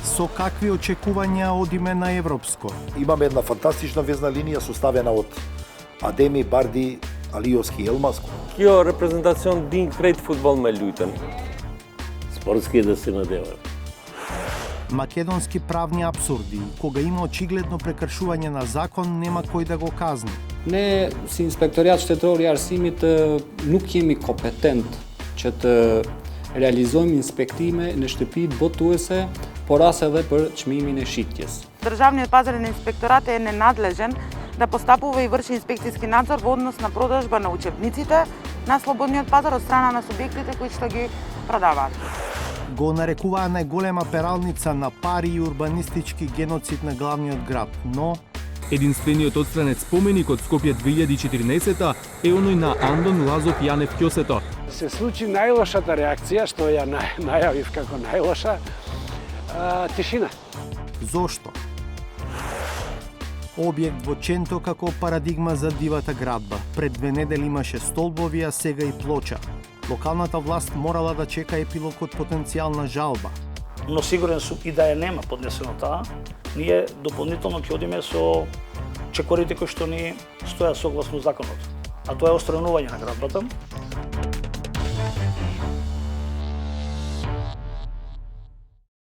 Со какви очекувања одиме на европско? Имаме една фантастична везна линија составена од Адеми, Барди, Алиовски и Елмаско. Kjo reprezentacion din krejt futbol me lujten. Спортски да се надеваме. Македонски правни апсурди. Кога има очигледно прекршување на закон, нема кој да го казни. Ne, si inspektoriat shtetëror i arsimit, nuk jemi kompetent që të realizojmë inspektime në shtëpitë botuese, por as edhe për çmimin e shitjes. Државниот пазарен инспекторат е ненадлежен да постапува и врши инспекцијски надзор во однос на продажба на учебниците на слободниот пазар од страна на субјектите кои што ги продаваат. Го нарекуваа најголема пералница на пари и урбанистички геноцид на главниот град, но Единствениот одстранет споменик од Скопје 2014 е оној на Андон Лазов Јанев Ќосето. Се случи најлошата реакција, што ја најавив како најлоша, тишина. зошто? Објект во Ченто како парадигма за дивата градба. Пред 2 недели имаше столбови, а сега и плоча. Локалната власт морала да чека епилог од потенцијална жалба. Но сигурен сум и да ја нема поднесено таа, ние дополнително ќе одиме со чекорите кои што ни стоја согласно законот. А тоа е отстранување на градбата,